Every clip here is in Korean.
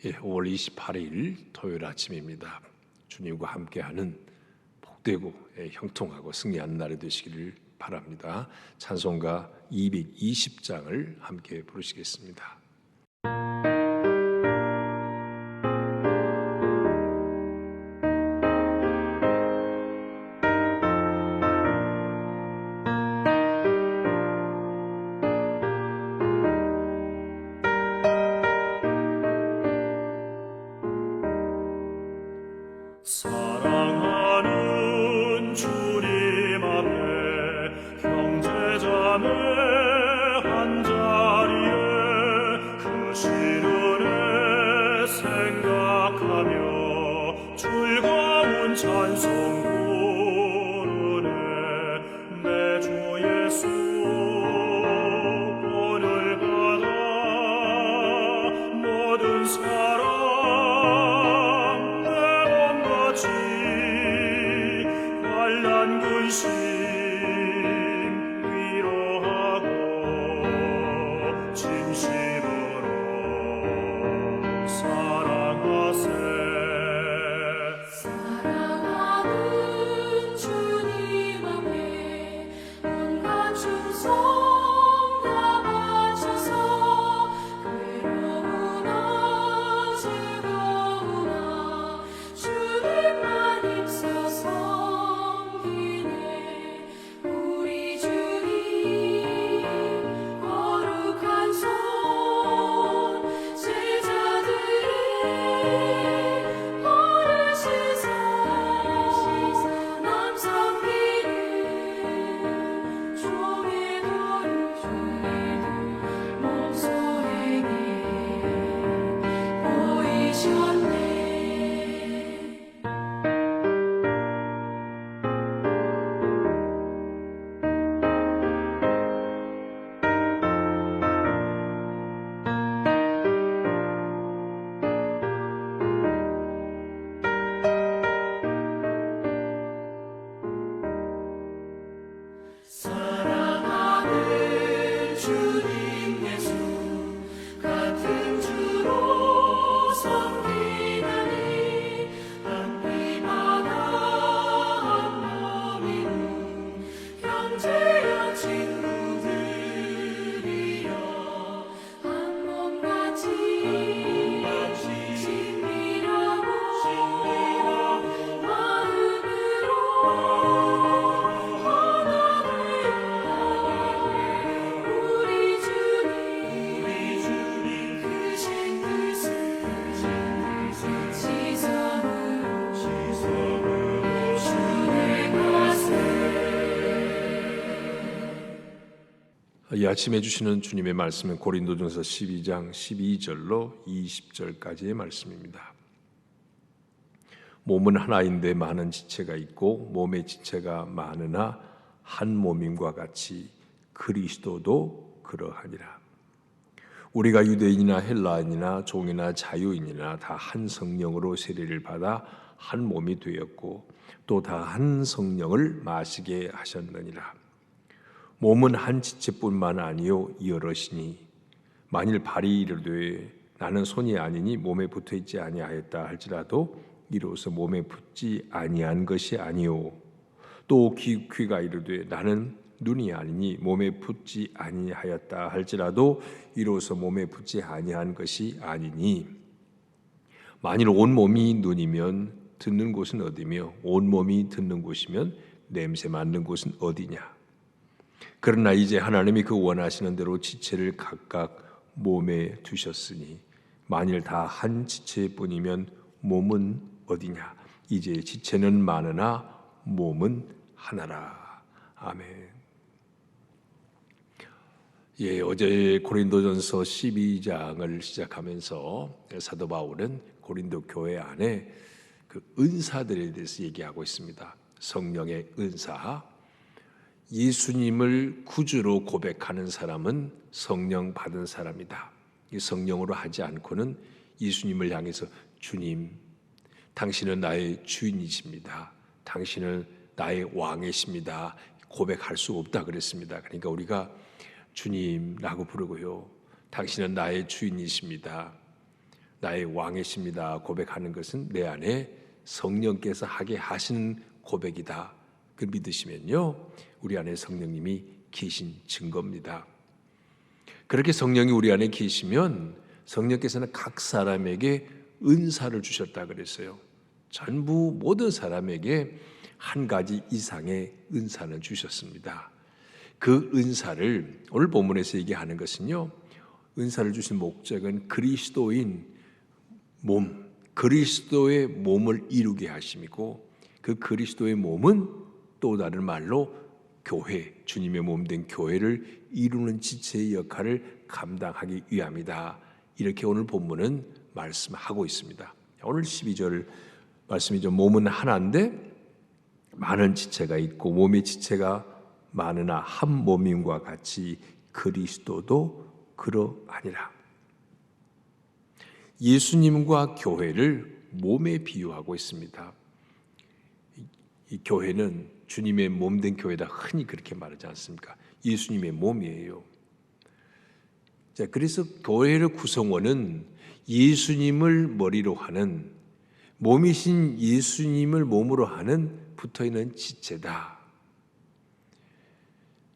5월 28일 토요일 아침입니다. 주님과 함께하는 복되고 형통하고 승리하는 날이 되시기를 바랍니다. 찬송가 220장을 함께 부르시겠습니다. 사랑하는 주님 앞에 형제자매 한자리에 그 시련에 생각하며 즐거운 찬송 부르네. 내 주 예수 오늘 받아 모든 사랑 환난 근심 위로하고 진심으로 사랑하세. 사랑하는 주님 앞에 온갖 충성 다 바쳐서 괴로우나 즐거우나 주님만 있어서 우리 주님 거룩한 손 제자들의 어르시사 남 섬기는 종의 도를 목소에게 보이셨네. 사랑하는 주님 예수 같은 주로 섬기나니 한 피마다 한 몸이로 형제여 친구들이여 한 몸같이 친밀하고 마음으로 우리 주님 크신 뜻을 지성으로 준행하세. 이 아침에 주시는 주님의 말씀은 고린도전서 12장 12절로 20절까지의 말씀입니다. 몸은 하나인데 많은 지체가 있고 몸의 지체가 많으나 한 몸임과 같이 그리스도도 그러하니라. 우리가 유대인이나 헬라인이나 종이나 자유인이나 다 한 성령으로 세례를 받아 한 몸이 되었고 또 다 한 성령을 마시게 하셨느니라. 몸은 한 지체뿐만 아니요 여럿이니 만일 발이 이르되 나는 손이 아니니 몸에 붙어 있지 아니하였다 할지라도 이로써 몸에 붙지 아니한 것이 아니요 또 귀가 이르되 나는 눈이 아니니 몸에 붙지 아니하였다 할지라도 이로써 몸에 붙지 아니한 것이 아니니 만일 온 몸이 눈이면 듣는 곳은 어디며 온 몸이 듣는 곳이면 냄새 맡는 곳은 어디냐. 그러나 이제 하나님이 그 원하시는 대로 지체를 각각 몸에 두셨으니 만일 다 한 지체뿐이면 몸은 어디냐. 이제 지체는 많으나 몸은 하나라. 아멘. 어제 고린도전서 12장을 시작하면서 사도 바울은 고린도 교회 안에 그 은사들에 대해서 얘기하고 있습니다. 성령의 은사, 예수님을 구주로 고백하는 사람은 성령 받은 사람이다. 이 성령으로 하지 않고는 예수님을 향해서 주님, 당신은 나의 주인이십니다. 당신은 나의 왕이십니다. 고백할 수 없다 그랬습니다. 그러니까 우리가 주님라고 부르고요. 당신은 나의 주인이십니다. 나의 왕이십니다 고백하는 것은 내 안에 성령께서 하게 하시는 고백이다. 그 믿으시면요, 우리 안에 성령님이 계신 증거입니다. 그렇게 성령이 우리 안에 계시면 성령께서는 각 사람에게 은사를 주셨다 그랬어요. 전부 모든 사람에게 한 가지 이상의 은사는 주셨습니다. 그 은사를 오늘 본문에서 얘기하는 것은요, 은사를 주신 목적은 그리스도인 몸, 그리스도의 몸을 이루게 하심이고, 그 그리스도의 몸은 또 다른 말로 교회, 주님의 몸 된 교회를 이루는 지체의 역할을 감당하기 위함이다. 이렇게 오늘 본문은 말씀하고 있습니다. 오늘 12절 말씀이죠. 몸은 하나인데 많은 지체가 있고 몸의 지체가 많으나 한 몸임과 같이 그리스도도 그러하니라. 예수님과 교회를 몸에 비유하고 있습니다. 이 교회는 주님의 몸 된 교회다 흔히 그렇게 말하지 않습니까? 예수님의 몸이에요. 자, 그래서 교회의 구성원은 예수님을 머리로 하는, 몸이신 예수님을 몸으로 하는 붙어있는 지체다.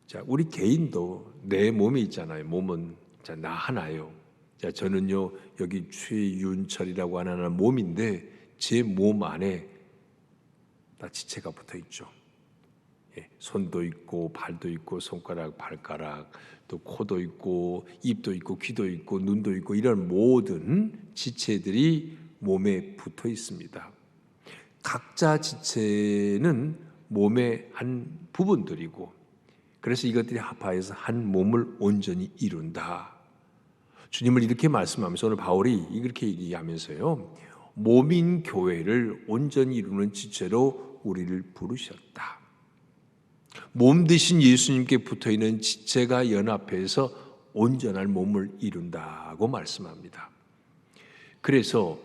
자, 우리 개인도 내 몸이 있잖아요. 몸은 자, 나 하나요. 자, 저는요 여기 최윤철이라고 하는 몸인데 제 몸 안에 다 지체가 붙어 있죠. 예, 손도 있고 발도 있고 손가락, 발가락, 또 코도 있고 입도 있고 귀도 있고 눈도 있고 이런 모든 지체들이 몸에 붙어 있습니다. 각자 지체는 몸의 한 부분들이고, 그래서 이것들이 합하여서 한 몸을 온전히 이룬다. 주님을 이렇게 말씀하면서 오늘 바울이 이렇게 얘기하면서요, 몸인 교회를 온전히 이루는 지체로 우리를 부르셨다. 몸 대신 예수님께 붙어있는 지체가 연합해서 온전한 몸을 이룬다고 말씀합니다. 그래서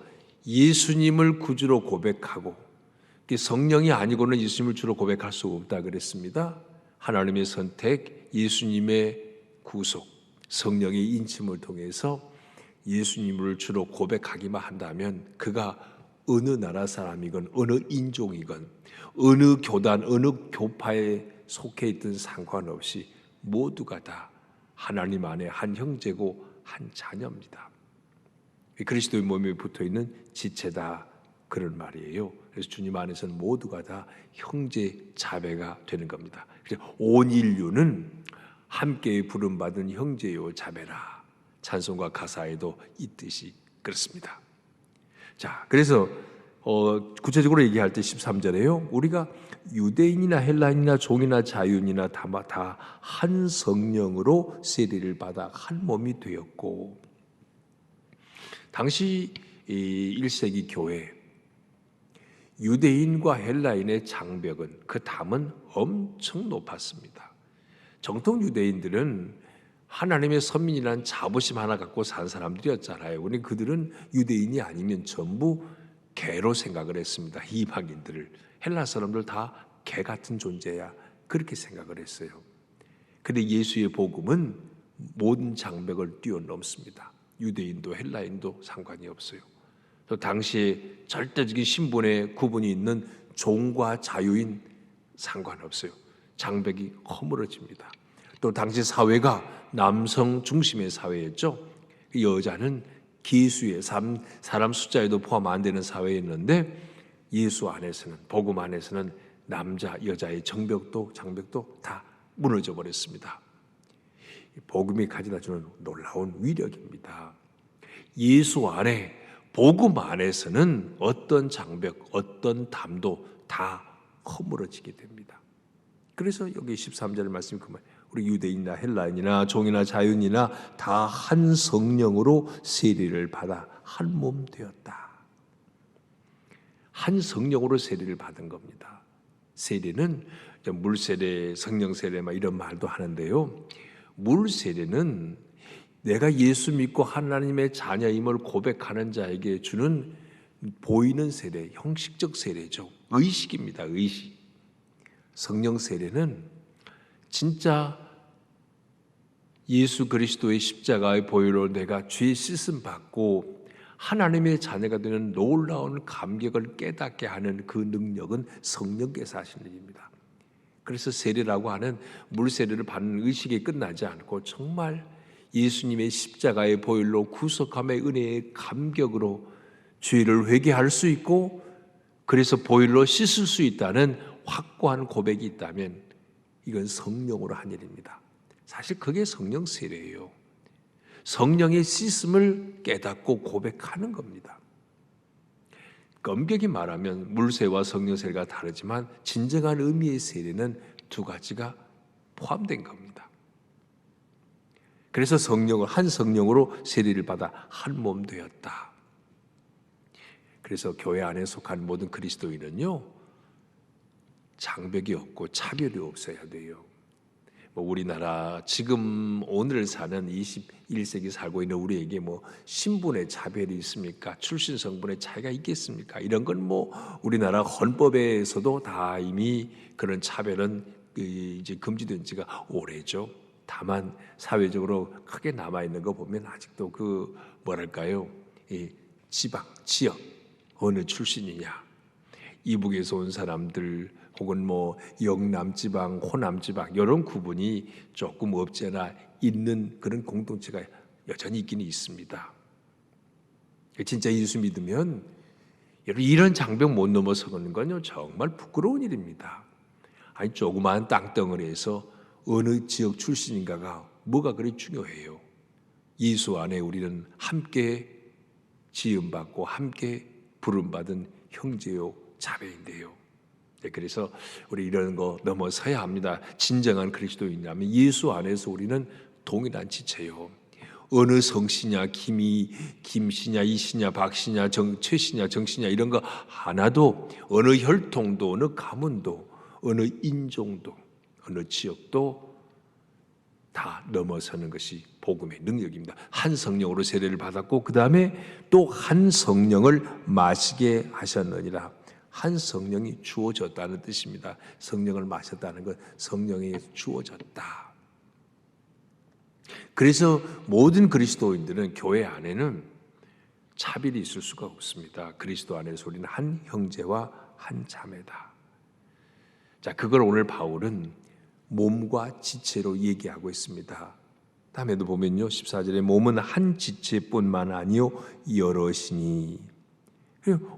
예수님을 구주로 고백하고, 성령이 아니고는 예수님을 주로 고백할 수 없다 그랬습니다. 하나님의 선택, 예수님의 구속, 성령의 인침을 통해서 예수님을 주로 고백하기만 한다면 그가 어느 나라 사람이건 어느 인종이건 어느 교단, 어느 교파에 속해 있든 상관없이 모두가 다 하나님 안에 한 형제고 한 자녀입니다. 그리스도의 몸에 붙어있는 지체다, 그런 말이에요. 그래서 주님 안에서는 모두가 다 형제 자매가 되는 겁니다. 그래서 온 인류는 함께 부름받은 형제요 자매라, 찬송가 가사에도 있듯이 그렇습니다. 자, 그래서 구체적으로 얘기할 때 13절에요, 우리가 유대인이나 헬라인이나 종이나 자유인이나 다 한 성령으로 세례를 받아 한 몸이 되었고, 당시 1세기 교회 유대인과 헬라인의 장벽은, 그 담은 엄청 높았습니다. 정통 유대인들은 하나님의 선민이라는 자부심 하나 갖고 산 사람들이었잖아요. 우리 그들은 유대인이 아니면 전부 개로 생각을 했습니다. 이방인들을, 헬라 사람들 다 개 같은 존재야, 그렇게 생각을 했어요. 그런데 예수의 복음은 모든 장벽을 뛰어넘습니다. 유대인도 헬라인도 상관이 없어요. 또 당시에 절대적인 신분의 구분이 있는 종과 자유인 상관없어요. 장벽이 허물어집니다. 또 당시 사회가 남성 중심의 사회였죠. 여자는 기수의 사람 숫자에도 포함 안 되는 사회였는데, 예수 안에서는, 복음 안에서는 남자 여자의 장벽도 다 무너져 버렸습니다. 복음이 가져다 주는 놀라운 위력입니다. 예수 안에, 복음 안에서는 어떤 장벽, 어떤 담도 다 허물어지게 됩니다. 그래서 여기 13절 말씀 그만, 우리 유대인이나 헬라인이나 종이나 자유인이나 다 한 성령으로 세례를 받아 한 몸 되었다. 한 성령으로 세례를 받은 겁니다. 세례는 물세례, 성령세례 이런 말도 하는데요, 물세례는 내가 예수 믿고 하나님의 자녀임을 고백하는 자에게 주는 보이는 세례, 형식적 세례죠. 의식입니다. 의식. 성령 세례는 진짜 예수 그리스도의 십자가의 보혈로 내가 죄 씻음 받고 하나님의 자녀가 되는 놀라운 감격을 깨닫게 하는 그 능력은 성령께서 하시는 일입니다. 그래서 세례라고 하는 물세례를 받는 의식이 끝나지 않고 정말 예수님의 십자가의 보혈로 구속함의 은혜의 감격으로 죄를 회개할 수 있고 그래서 보혈로 씻을 수 있다는 확고한 고백이 있다면 이건 성령으로 한 일입니다. 사실 그게 성령 세례예요. 성령의 씻음을 깨닫고 고백하는 겁니다. 엄격히 말하면 물세와 성령 세례가 다르지만 진정한 의미의 세례는 두 가지가 포함된 겁니다. 그래서 성령을 한 성령으로 세례를 받아 한 몸 되었다. 그래서 교회 안에 속한 모든 그리스도인은요 장벽이 없고 차별이 없어야 돼요. 우리나라 지금 오늘 사는 21세기 살고 있는 우리에게 신분의 차별이 있습니까? 출신 성분의 차이가 있겠습니까? 이런 건 우리나라 헌법에서도 다 이미 그런 차별은 이제 금지된 지가 오래죠. 다만 사회적으로 크게 남아 있는 거 보면 아직도 이 지방, 지역 어느 출신이냐, 이북에서 온 사람들 혹은 영남지방, 호남지방 이런 구분이 조금 없지 않아 있는 그런 공동체가 여전히 있기는 있습니다. 진짜 예수 믿으면 이런 장벽 못 넘어서는 건요 정말 부끄러운 일입니다. 아니 조그마한 땅덩어리에서 어느 지역 출신인가가 뭐가 그리 중요해요. 예수 안에 우리는 함께 지음받고 함께 부름받은 형제요 자매인데요. 그래서 우리 이런 거 넘어서야 합니다. 진정한 그리스도인이라면 예수 안에서 우리는 동일한 지체요. 어느 성씨냐, 김씨냐, 이씨냐, 박씨냐, 최씨냐, 정씨냐 이런 거 하나도 어느 혈통도 어느 가문도 어느 인종도 어느 지역도 다 넘어서는 것이 복음의 능력입니다. 한 성령으로 세례를 받았고 그 다음에 또 한 성령을 마시게 하셨느니라. 한 성령이 주어졌다는 뜻입니다. 성령을 마셨다는 것, 성령이 주어졌다. 그래서 모든 그리스도인들은 교회 안에는 차별이 있을 수가 없습니다. 그리스도 안에서 우리는 한 형제와 한 자매다. 자, 그걸 오늘 바울은 몸과 지체로 얘기하고 있습니다. 다음에도 보면요, 14절에 몸은 한 지체뿐만 아니요 여럿이니.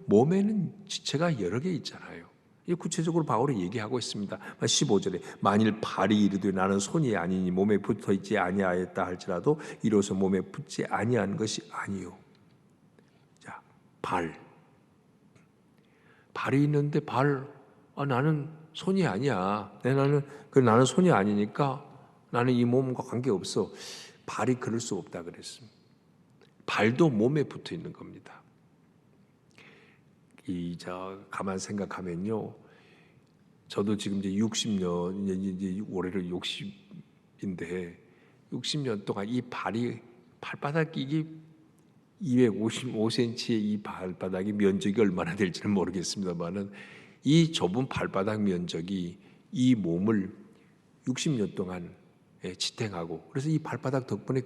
몸에는 지체가 여러 개 있잖아요. 구체적으로 바울이 얘기하고 있습니다. 15절에 만일 발이 이르되 나는 손이 아니니 몸에 붙어 있지 아니하였다 할지라도 이로써 몸에 붙지 아니한 것이 아니요. 자, 발이 있는데 나는 손이 아니야. 나는 손이 아니니까 나는 이 몸과 관계 없어. 발이 그럴 수 없다 그랬습니다. 발도 몸에 붙어 있는 겁니다. 가만 생각하면요, 저도 지금 이제 60년 이제 올해로 60인데 60년 동안 이 발바닥이 이게 255cm의 이 발바닥의 면적이 얼마나 될지는 모르겠습니다만은 이 좁은 발바닥 면적이 이 몸을 60년 동안 지탱하고 그래서 이 발바닥 덕분에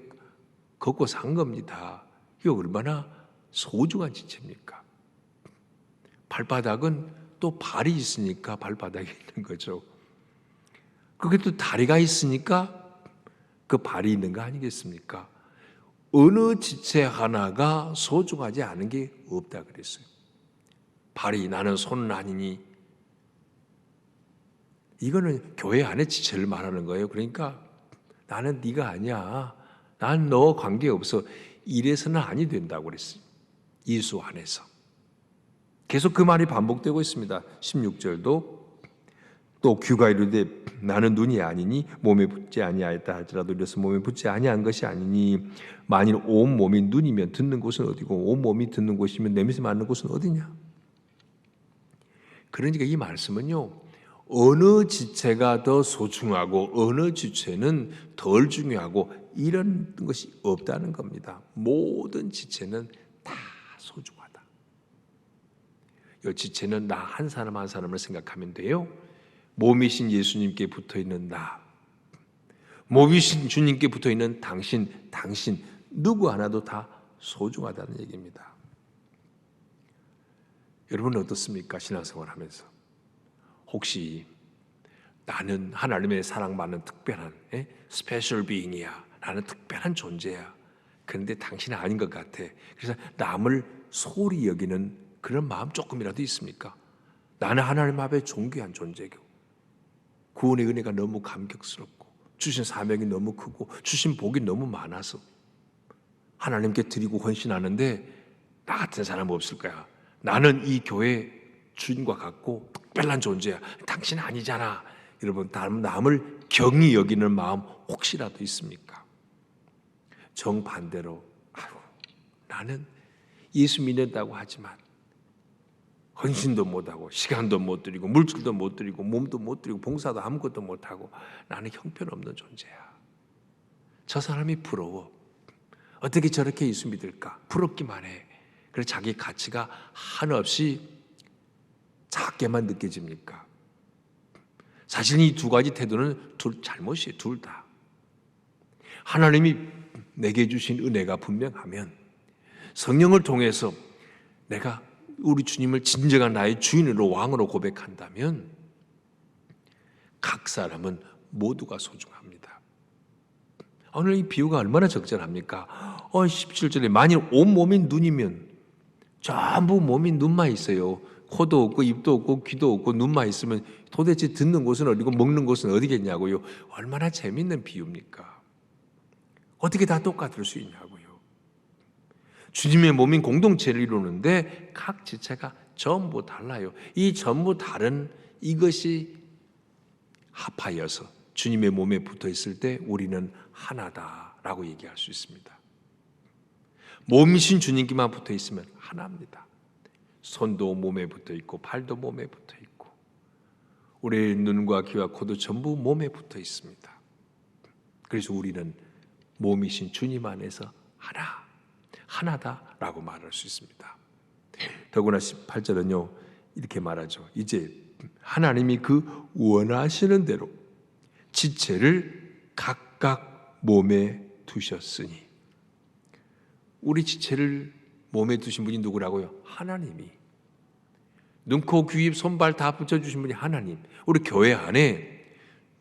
걷고 산 겁니다. 이게 얼마나 소중한 지체입니까? 발바닥은 또 발이 있으니까 발바닥이 있는 거죠. 그게 또 다리가 있으니까 그 발이 있는 거 아니겠습니까? 어느 지체 하나가 소중하지 않은 게 없다 그랬어요. 발이 나는 손은 아니니 이거는 교회 안의 지체를 말하는 거예요. 그러니까 나는 네가 아니야. 난 너 관계없어. 이래서는 아니 된다고 그랬어요. 예수 안에서. 계속 그 말이 반복되고 있습니다. 16절도 또 귀가 이르되 나는 눈이 아니니 몸에 붙지 아니하였다 할지라도 이래서 몸에 붙지 아니한 것이 아니니 만일 온 몸이 눈이면 듣는 곳은 어디고 온 몸이 듣는 곳이면 냄새 맡는 곳은 어디냐. 그러니까 이 말씀은요, 어느 지체가 더 소중하고 어느 지체는 덜 중요하고 이런 것이 없다는 겁니다. 모든 지체는 다 소중하다. 이 지체는 나 한 사람 한 사람을 생각하면 돼요. 몸이신 예수님께 붙어있는 나, 몸이신 주님께 붙어있는 당신 누구 하나도 다 소중하다는 얘기입니다. 여러분은 어떻습니까? 신앙생활 하면서 혹시 나는 하나님의 사랑받는 특별한 스페셜 비잉이야, 나는 특별한 존재야, 그런데 당신은 아닌 것 같아, 그래서 남을 소홀히 여기는 그런 마음 조금이라도 있습니까? 나는 하나님 앞에 존귀한 존재고 구원의 은혜가 너무 감격스럽고 주신 사명이 너무 크고 주신 복이 너무 많아서 하나님께 드리고 헌신하는데 나 같은 사람 없을 거야, 나는 이 교회 주인과 같고 특별한 존재야, 당신은 아니잖아, 여러분 남을 경히 여기는 마음 혹시라도 있습니까? 정반대로 나는 예수 믿는다고 하지만 헌신도 못하고 시간도 못 드리고 물질도 못 드리고 몸도 못 드리고 봉사도 아무것도 못하고 나는 형편없는 존재야, 저 사람이 부러워, 어떻게 저렇게 예수 믿을까, 부럽기만 해. 그래서 자기 가치가 한없이 작게만 느껴집니까? 사실 이 두 가지 태도는 둘 잘못이에요. 둘 다. 하나님이 내게 주신 은혜가 분명하면 성령을 통해서 내가 우리 주님을 진정한 나의 주인으로 왕으로 고백한다면 각 사람은 모두가 소중합니다. 오늘 이 비유가 얼마나 적절합니까? 17절에 만일 온몸이 눈이면 전부 몸이 눈만 있어요. 코도 없고 입도 없고 귀도 없고 눈만 있으면 도대체 듣는 곳은 어디고 먹는 곳은 어디겠냐고요. 얼마나 재밌는 비유입니까? 어떻게 다 똑같을 수 있냐고요. 주님의 몸인 공동체를 이루는데 각 지체가 전부 달라요. 이 전부 다른 이것이 합하여서 주님의 몸에 붙어 있을 때 우리는 하나다라고 얘기할 수 있습니다. 몸이신 주님께만 붙어 있으면 하나입니다. 손도 몸에 붙어 있고 발도 몸에 붙어 있고 우리의 눈과 귀와 코도 전부 몸에 붙어 있습니다. 그래서 우리는 몸이신 주님 안에서 하나다라고 말할 수 있습니다. 더구나 18절은요 이렇게 말하죠. 이제 하나님이 그 원하시는 대로 지체를 각각 몸에 두셨으니, 우리 지체를 몸에 두신 분이 누구라고요? 하나님이. 눈, 코, 귀, 입, 손발 다 붙여주신 분이 하나님. 우리 교회 안에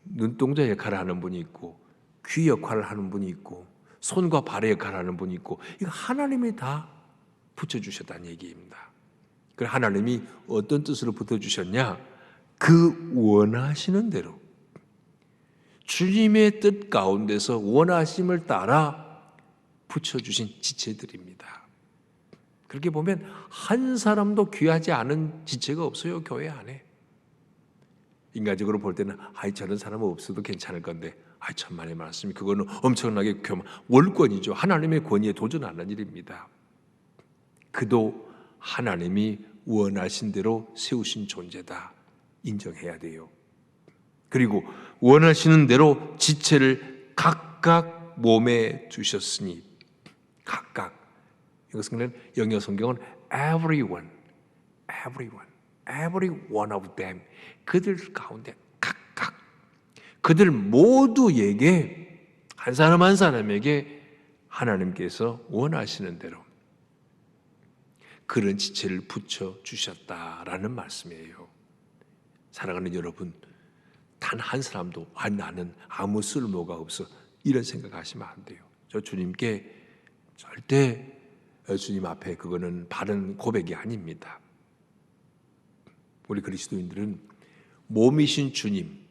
눈동자 역할을 하는 분이 있고 귀 역할을 하는 분이 있고 손과 발의 역할을 하는 분이 있고, 이거 하나님이 다 붙여주셨다는 얘기입니다. 그래서 하나님이 어떤 뜻으로 붙여주셨냐? 그 원하시는 대로 주님의 뜻 가운데서 원하심을 따라 붙여주신 지체들입니다. 그렇게 보면 한 사람도 귀하지 않은 지체가 없어요. 교회 안에. 인간적으로 볼 때는 저런 사람은 없어도 괜찮을 건데 천만의 말씀이 그거는 엄청나게 월권이죠. 하나님의 권위에 도전하는 일입니다. 그도 하나님이 원하신 대로 세우신 존재다 인정해야 돼요. 그리고 원하시는 대로 지체를 각각 몸에 두셨으니, 각각, 이것은 영어 성경은 everyone, every one of them, 그들 가운데 각각, 그들 모두에게, 한 사람 한 사람에게 하나님께서 원하시는 대로 그런 지체를 붙여주셨다라는 말씀이에요. 사랑하는 여러분, 단 한 사람도 나는 아무 쓸모가 없어 이런 생각하시면 안 돼요. 저 주님께 절대 주님 앞에 그거는 바른 고백이 아닙니다. 우리 그리스도인들은 몸이신 주님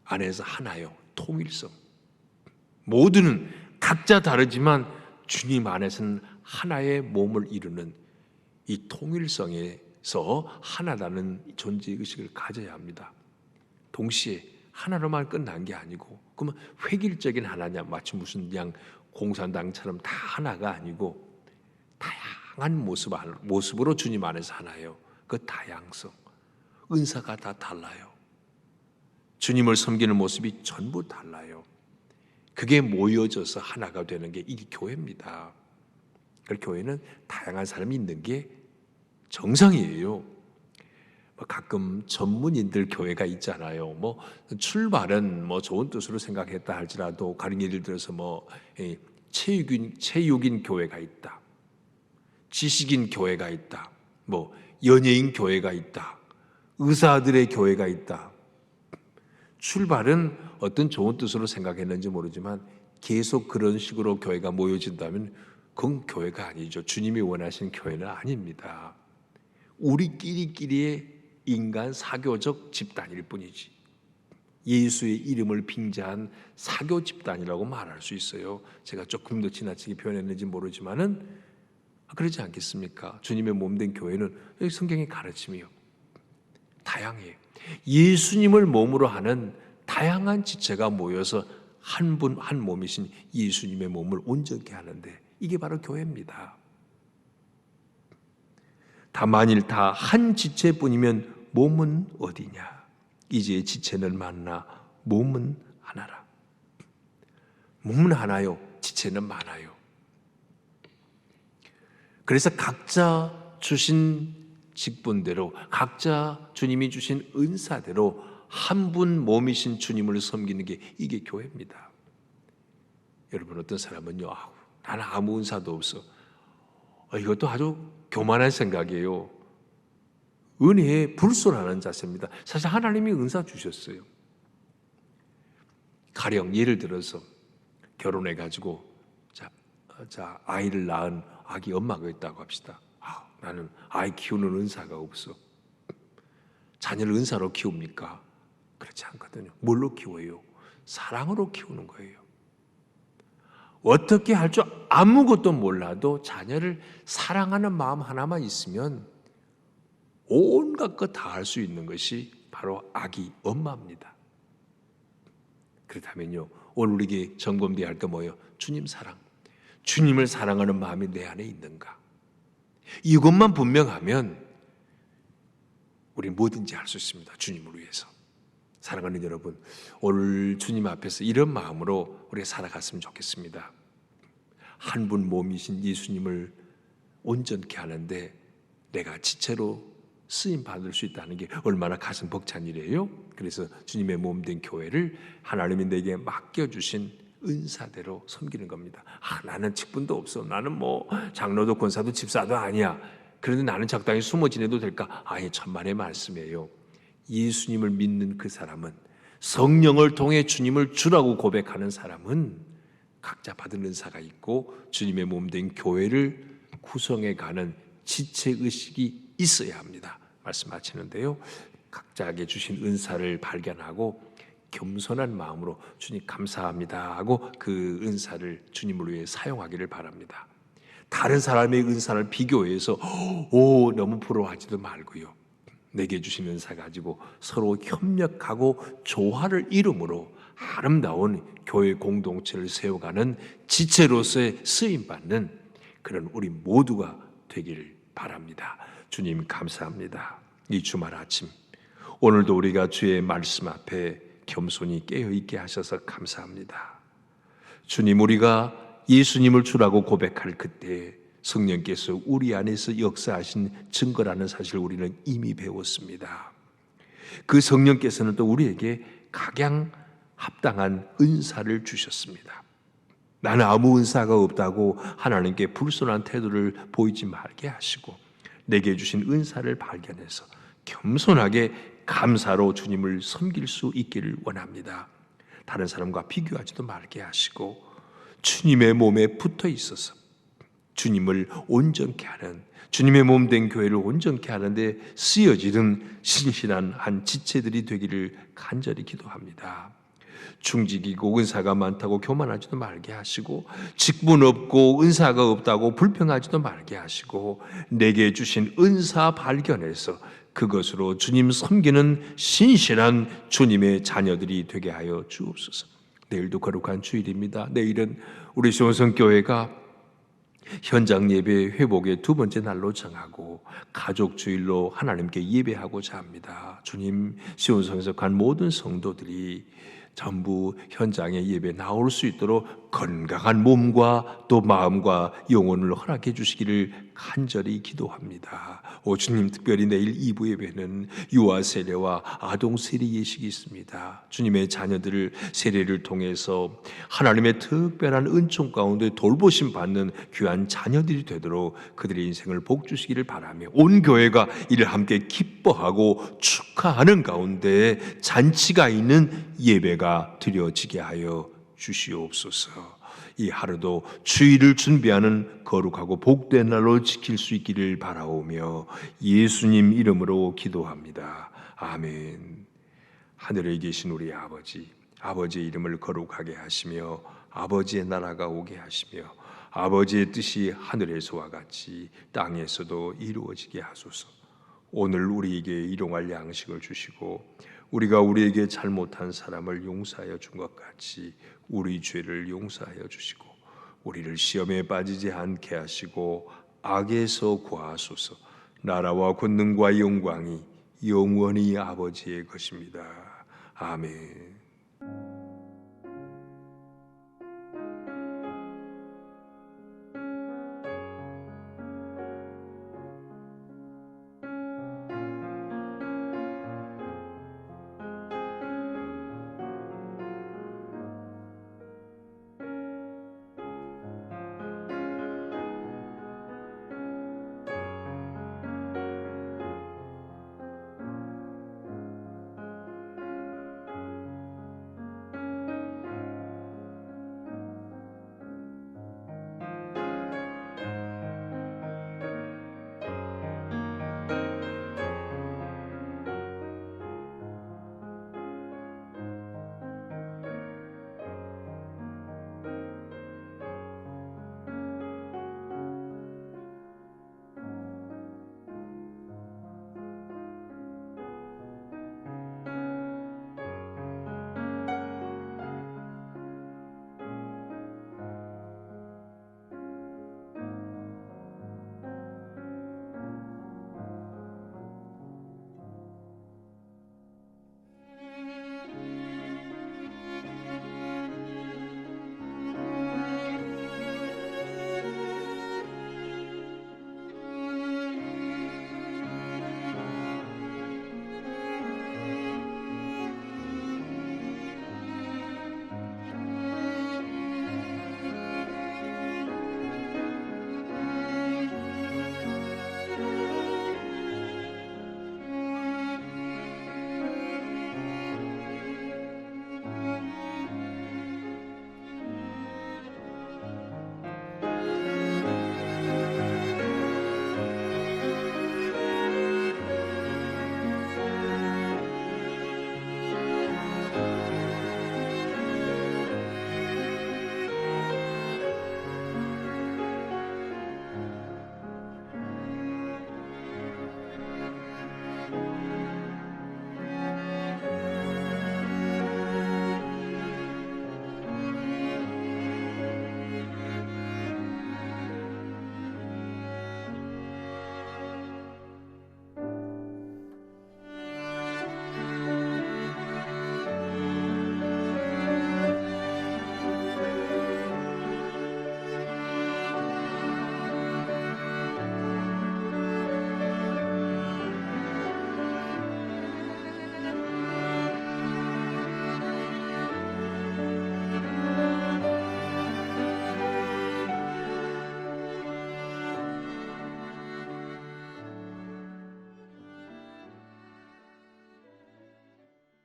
안에서 하나요. 통일성. 모두는 각자 다르지만 주님 안에서는 하나의 몸을 이루는 이 통일성에서 하나라는 존재의식을 가져야 합니다. 동시에 하나로만 끝난 게 아니고, 그러면 획일적인 하나냐, 마치 무슨 그냥 공산당처럼 다 하나가 아니고 다양한 모습으로 주님 안에서 하나예요. 그 다양성, 은사가 다 달라요. 주님을 섬기는 모습이 전부 달라요. 그게 모여져서 하나가 되는 게 이 교회입니다. 그 교회는 다양한 사람이 있는 게 정상이에요. 가끔 전문인들 교회가 있잖아요. 출발은 좋은 뜻으로 생각했다 할지라도, 가령 예를 들어서 체육인 교회가 있다, 지식인 교회가 있다, 연예인 교회가 있다. 의사들의 교회가 있다. 출발은 어떤 좋은 뜻으로 생각했는지 모르지만 계속 그런 식으로 교회가 모여진다면 그건 교회가 아니죠. 주님이 원하시는 교회는 아닙니다. 우리끼리끼리의 인간 사교적 집단일 뿐이지. 예수의 이름을 빙자한 사교 집단이라고 말할 수 있어요. 제가 조금 더 지나치게 표현했는지 모르지만은 그러지 않겠습니까? 주님의 몸된 교회는 여기 성경의 가르침이요. 다양해요. 예수님을 몸으로 하는 다양한 지체가 모여서 한 분, 한 몸이신 예수님의 몸을 온전케 하는데 이게 바로 교회입니다. 다만일 다 한 지체뿐이면 몸은 어디냐? 이제 지체는 많나 몸은 하나라. 몸은 하나요. 지체는 많아요. 그래서 각자 주신 직분대로 각자 주님이 주신 은사대로 한 분 몸이신 주님을 섬기는 게 이게 교회입니다. 여러분 어떤 사람은요, 나는 아무 은사도 없어. 이것도 아주 교만한 생각이에요. 은혜에 불손하는 자세입니다. 사실 하나님이 은사 주셨어요. 가령 예를 들어서 결혼해가지고 아이를 낳은 아기 엄마가 있다고 합시다. 나는 아이 키우는 은사가 없어. 자녀를 은사로 키웁니까? 그렇지 않거든요. 뭘로 키워요? 사랑으로 키우는 거예요. 어떻게 할 줄 아무것도 몰라도 자녀를 사랑하는 마음 하나만 있으면 온갖 것 다 할 수 있는 것이 바로 아기 엄마입니다. 그렇다면요, 오늘 우리에게 점검되어야 할 게 뭐예요? 주님 사랑. 주님을 사랑하는 마음이 내 안에 있는가? 이것만 분명하면 우리 뭐든지 할 수 있습니다. 주님을 위해서. 사랑하는 여러분, 오늘 주님 앞에서 이런 마음으로 우리가 살아갔으면 좋겠습니다. 한 분 몸이신 예수님을 온전케 하는데 내가 지체로 쓰임 받을 수 있다는 게 얼마나 가슴 벅찬 일이에요. 그래서 주님의 몸된 교회를 하나님이 내게 맡겨주신 은사대로 섬기는 겁니다. 나는 직분도 없어. 나는 장로도 권사도 집사도 아니야. 그런데 나는 적당히 숨어 지내도 될까? 천만의 말씀이에요. 예수님을 믿는 그 사람은, 성령을 통해 주님을 주라고 고백하는 사람은 각자 받은 은사가 있고 주님의 몸된 교회를 구성해가는 지체의식이 있어야 합니다. 말씀 마치는데요, 각자에게 주신 은사를 발견하고 겸손한 마음으로 주님 감사합니다 하고 그 은사를 주님을 위해 사용하기를 바랍니다. 다른 사람의 은사를 비교해서 너무 부러워하지도 말고요, 내게 주신 은사 가지고 서로 협력하고 조화를 이룸으로 아름다운 교회 공동체를 세워가는 지체로서의 쓰임받는 그런 우리 모두가 되기를 바랍니다. 주님 감사합니다. 이 주말 아침 오늘도 우리가 주의 말씀 앞에 겸손히 깨어있게 하셔서 감사합니다. 주님, 우리가 예수님을 주라고 고백할 그때 성령께서 우리 안에서 역사하신 증거라는 사실을 우리는 이미 배웠습니다. 그 성령께서는 또 우리에게 각양 합당한 은사를 주셨습니다. 나는 아무 은사가 없다고 하나님께 불손한 태도를 보이지 말게 하시고 내게 주신 은사를 발견해서 겸손하게 감사로 주님을 섬길 수 있기를 원합니다. 다른 사람과 비교하지도 말게 하시고 주님의 몸에 붙어 있어서 주님을 온전케 하는, 주님의 몸된 교회를 온전케 하는데 쓰여지는 신실한 한 지체들이 되기를 간절히 기도합니다. 충직이고 은사가 많다고 교만하지도 말게 하시고 직분 없고 은사가 없다고 불평하지도 말게 하시고 내게 주신 은사 발견해서 그것으로 주님 섬기는 신실한 주님의 자녀들이 되게 하여 주옵소서. 내일도 거룩한 주일입니다. 내일은 우리 시온성교회가 현장 예배 회복의 두 번째 날로 정하고 가족 주일로 하나님께 예배하고자 합니다. 주님, 시온성에서 간 모든 성도들이 전부 현장에 예배 나올 수 있도록 건강한 몸과 또 마음과 영혼을 허락해 주시기를 간절히 기도합니다. 오 주님, 특별히 내일 2부 예배는 유아 세례와 아동 세례 예식이 있습니다. 주님의 자녀들을 세례를 통해서 하나님의 특별한 은총 가운데 돌보심 받는 귀한 자녀들이 되도록 그들의 인생을 복 주시기를 바라며, 온 교회가 이를 함께 기뻐하고 축하하는 가운데 잔치가 있는 예배가 드려지게 하여 주시옵소서. 이 하루도 주일을 준비하는 거룩하고 복된 날로 지킬 수 있기를 바라오며 예수님 이름으로 기도합니다. 아멘. 하늘에 계신 우리 아버지, 아버지의 이름을 거룩하게 하시며 아버지의 나라가 오게 하시며 아버지의 뜻이 하늘에서와 같이 땅에서도 이루어지게 하소서. 오늘 우리에게 일용할 양식을 주시고 우리가 우리에게 잘못한 사람을 용서하여 준 것 같이 우리 죄를 용서하여 주시고 우리를 시험에 빠지지 않게 하시고 악에서 구하소서. 나라와 권능과 영광이 영원히 아버지의 것입니다. 아멘.